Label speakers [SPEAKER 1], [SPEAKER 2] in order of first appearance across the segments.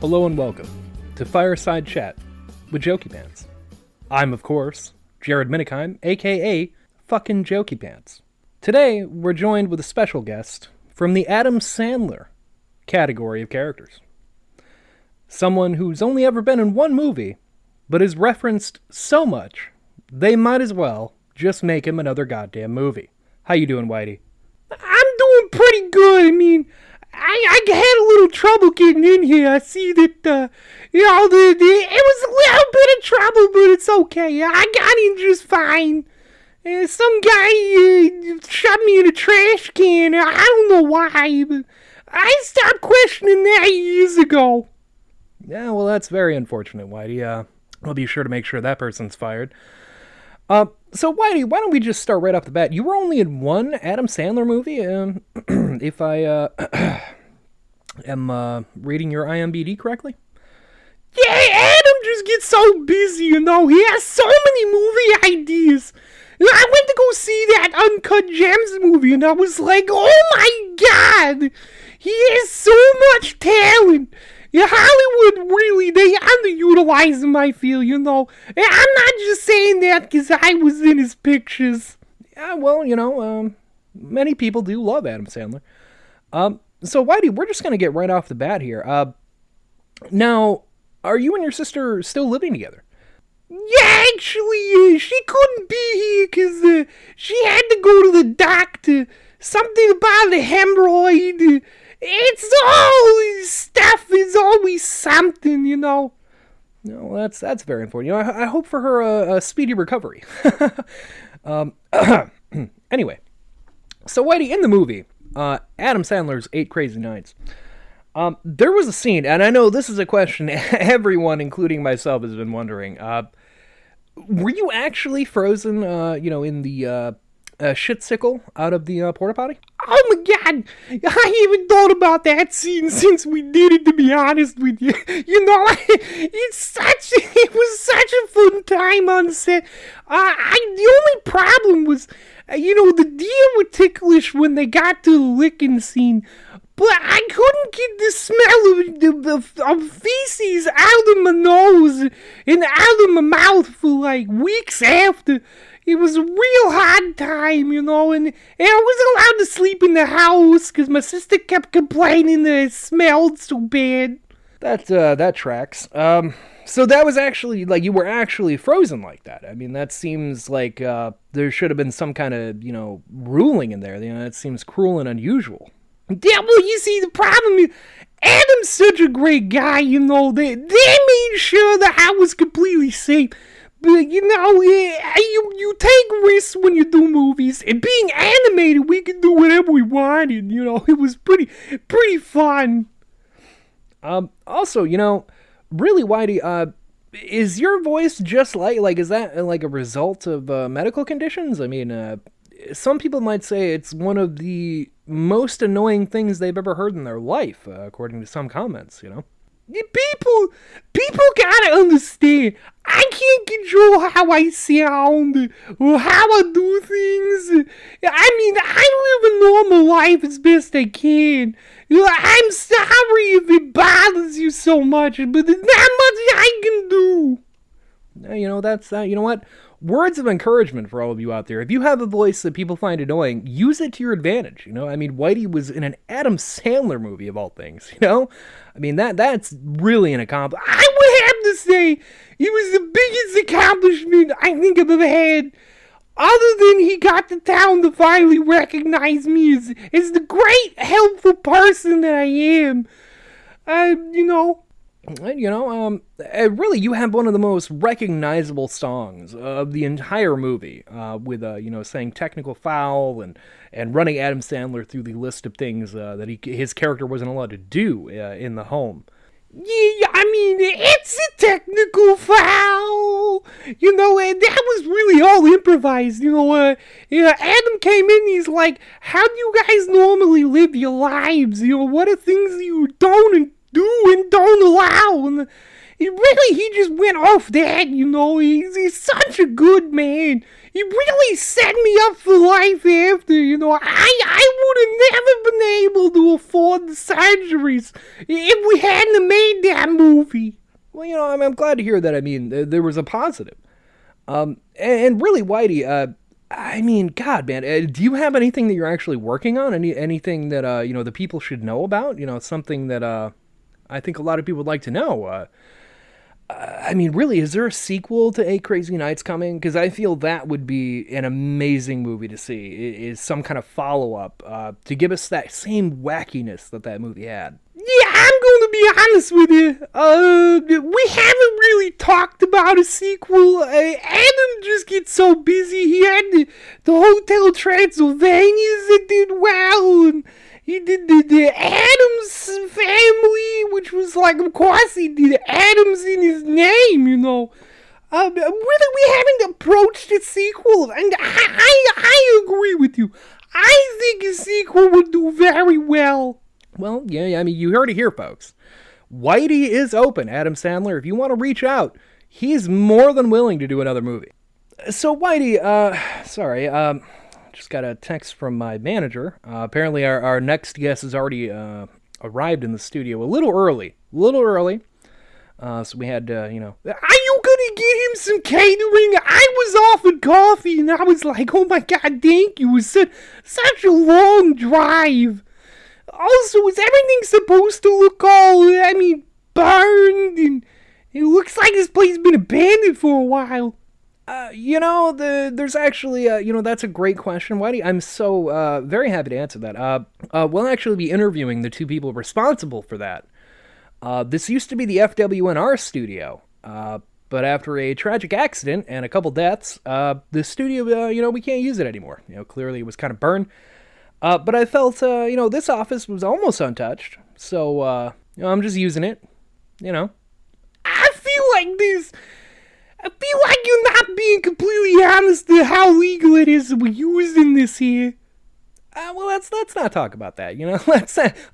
[SPEAKER 1] Hello and welcome to Fireside Chat with Jokeypants. I'm, of course, Jared Minikheim, aka fucking Jokeypants. Today, we're joined with a special guest from the Adam Sandler category of characters. Someone who's only ever been in one movie, but is referenced so much, they might as well just make him another goddamn movie. How you doing, Whitey?
[SPEAKER 2] I'm doing pretty good. I mean, I had a little trouble getting in here. I see that, it was a little bit of trouble, but it's okay. I got in just fine. Some guy shot me in a trash can. I don't know why, but I stopped questioning that years ago.
[SPEAKER 1] Yeah, well, that's very unfortunate, Whitey. I'll be sure to make sure that person's fired. So, Whitey, why don't we just start right off the bat? You were only in one Adam Sandler movie, if I am reading your IMDb correctly?
[SPEAKER 2] Yeah, Adam just gets so busy, He has so many movie ideas. I went to go see that Uncut Gems movie, and I was like, oh my god! He has so much talent! Yeah, Hollywood, really, they underutilize him, I feel, And I'm not just saying that because I was in his pictures.
[SPEAKER 1] Yeah, well, many people do love Adam Sandler. So, Whitey, we're just going to get right off the bat here. Now, are you and your sister still living together?
[SPEAKER 2] Yeah, actually, she couldn't be here because she had to go to the doctor. Something about a hemorrhoid. It's always stuff. It's always something,
[SPEAKER 1] No, that's very important. I hope for her a speedy recovery. Anyway, so Whitey, in the movie, Adam Sandler's 8 Crazy Nights, there was a scene, and I know this is a question everyone, including myself, has been wondering. Were you actually frozen, in the shit-sickle out of the porta potty?
[SPEAKER 2] Oh my god! I even thought about that scene since we did it, to be honest with you. It was such a fun time on set. The only problem was, the deer were ticklish when they got to the licking scene, but I couldn't get the smell of feces out of my nose and out of my mouth for like weeks after. It was a real hard time, and I wasn't allowed to sleep in the house because my sister kept complaining that it smelled so bad.
[SPEAKER 1] That tracks. So that was actually, you were actually frozen like that. I mean, that seems like there should have been some kind of, ruling in there. That seems cruel and unusual.
[SPEAKER 2] Yeah, well, you see, the problem is, Adam's such a great guy, they made sure that I was completely safe. But, you take risks when you do movies, and being animated, we could do whatever we wanted, it was pretty fun.
[SPEAKER 1] Also, really, Whitey, is your voice just is that like a result of medical conditions? I mean, some people might say it's one of the most annoying things they've ever heard in their life, according to some comments,
[SPEAKER 2] People gotta understand, I can't control how I sound or how I do things. I mean, I live a normal life as best I can. I'm sorry if it bothers you so much, but there's not much I can do.
[SPEAKER 1] That's you know what? Words of encouragement for all of you out there. If you have a voice that people find annoying, use it to your advantage. I mean, Whitey was in an Adam Sandler movie of all things. I mean, that's really an accomplishment.
[SPEAKER 2] I would have to say it was the biggest accomplishment I think I've ever had. Other than he got the town to finally recognize me as the great, helpful person that I am.
[SPEAKER 1] Really, you have one of the most recognizable songs of the entire movie, with, saying technical foul and running Adam Sandler through the list of things that his character wasn't allowed to do in the home.
[SPEAKER 2] Yeah, I mean, it's a technical foul. And that was really all improvised. Adam came in, he's like, how do you guys normally live your lives? What are things you don't do and don't allow? he just went off that, he's such a good man. He really set me up for life after, I would have never been able to afford the surgeries if we hadn't made that movie.
[SPEAKER 1] Well, I'm glad to hear that. I mean, there was a positive. And really, Whitey, God, man, do you have anything that you're actually working on? Anything that, the people should know about? Something that, I think a lot of people would like to know. Really, is there a sequel to 8 Crazy Nights coming? Because I feel that would be an amazing movie to see. Is some kind of follow-up to give us that same wackiness that movie had.
[SPEAKER 2] Yeah, I'm going to be honest with you. We haven't really talked about a sequel. Adam just gets so busy. He had the Hotel Transylvanias that did well, and he did the Addams Family, which was like, of course, he did Adams in his name, Really, we haven't approached a sequel, and I agree with you. I think a sequel would do very well.
[SPEAKER 1] Well, yeah, you heard it here, folks. Whitey is open, Adam Sandler. If you want to reach out, he's more than willing to do another movie. So, Whitey, just got a text from my manager. Apparently, our next guest has already arrived in the studio a little early. So we had, Are you
[SPEAKER 2] gonna get him some catering? I was offered coffee, and I was like, oh my God, thank you. It was such a long drive. Also, is everything supposed to look all, burned, and it looks like this place has been abandoned for a while?
[SPEAKER 1] There's actually, that's a great question, Whitey. I'm so very happy to answer that. We'll actually be interviewing the two people responsible for that. This used to be the FWNR studio, but after a tragic accident and a couple deaths, the studio, we can't use it anymore. Clearly it was kind of burned. But I felt, this office was almost untouched, so, I'm just using it,
[SPEAKER 2] I feel like you're not being completely honest to how legal it is that we're using this here.
[SPEAKER 1] Well, let's not talk about that,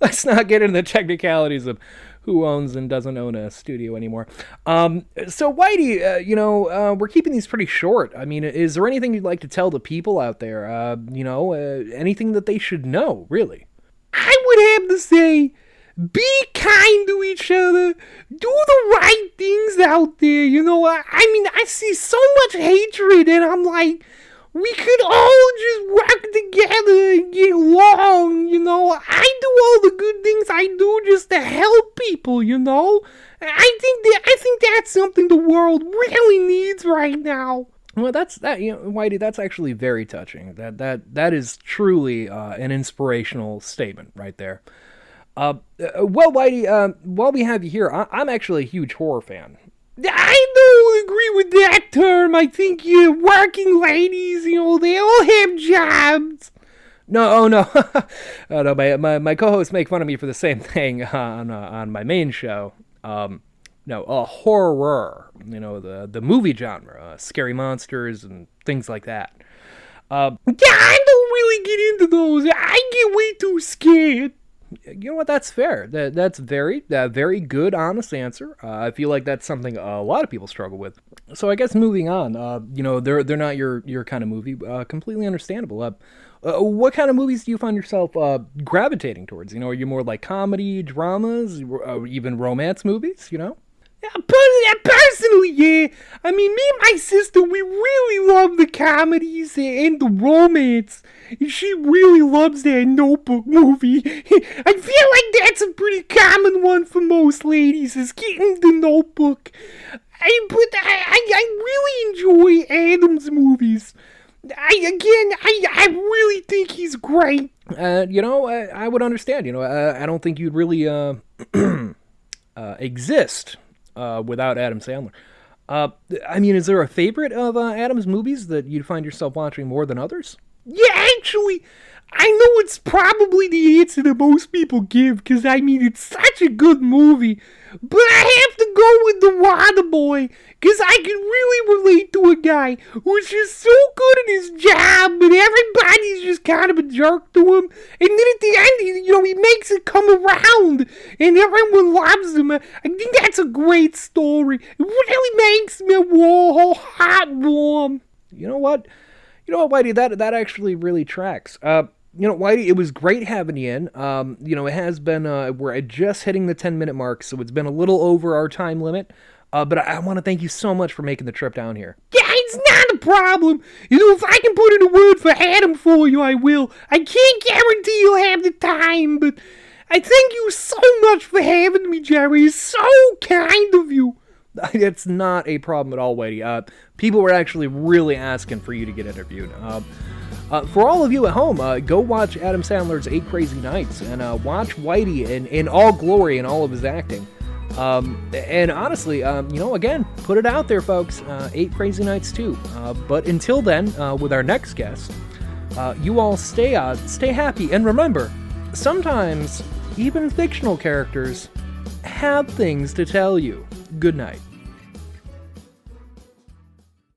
[SPEAKER 1] Let's not get into the technicalities of who owns and doesn't own a studio anymore. So, Whitey, we're keeping these pretty short. Is there anything you'd like to tell the people out there? Anything that they should know, really?
[SPEAKER 2] I would have to say, be kind to each other. Do the right things out there, I see so much hatred, and I'm like, we could all just work together and get along, I do all the good things I do just to help people, I think that's something the world really needs right now.
[SPEAKER 1] Well, Whitey, that's actually very touching. That is truly an inspirational statement right there. Well, Whitey, while we have you here, I'm actually a huge horror fan.
[SPEAKER 2] I don't agree with that term. I think working ladies, they all have jobs.
[SPEAKER 1] No, no. My co-hosts make fun of me for the same thing on my main show. Horror, the movie genre, scary monsters and things like that.
[SPEAKER 2] Yeah, I don't really get into those. I get way too scared.
[SPEAKER 1] You know what? That's fair. That's very good, honest answer. I feel like that's something a lot of people struggle with. So I guess moving on. They're not your kind of movie. Completely understandable. What kind of movies do you find yourself gravitating towards? Are you more like comedy, dramas, even romance movies?
[SPEAKER 2] Personally, yeah. Me and my sister, we really love the comedies and the romance. She really loves that Notebook movie. I feel like that's a pretty common one for most ladies, is getting the Notebook. I really enjoy Adam's movies. I really think he's great.
[SPEAKER 1] I would understand. I don't think you'd really exist without Adam Sandler. Is there a favorite of Adam's movies that you'd find yourself watching more than others?
[SPEAKER 2] Yeah, actually, I know it's probably the answer that most people give, because, it's such a good movie. But I have to go with The Waterboy, because I can really relate to a guy who's just so good at his job, and everybody's just kind of a jerk to him. And then at the end, he makes it come around. And everyone loves him. I think that's a great story. It really makes me warm.
[SPEAKER 1] You know what, Whitey, that actually really tracks. Whitey, it was great having you in. It has been, we're just hitting the 10-minute mark, so it's been a little over our time limit. But I want to thank you so much for making the trip down here.
[SPEAKER 2] Yeah, it's not a problem. If I can put in a word for Adam for you, I will. I can't guarantee you'll have the time, but I thank you so much for having me, Jerry. It's so kind of you.
[SPEAKER 1] It's not a problem at all, Whitey. People were actually really asking for you to get interviewed. For all of you at home, go watch Adam Sandler's 8 Crazy Nights and watch Whitey in all glory and all of his acting. And honestly, again, put it out there, folks. 8 Crazy Nights too. But until then, with our next guest, you all stay happy, and remember, sometimes even fictional characters have things to tell you. Good night.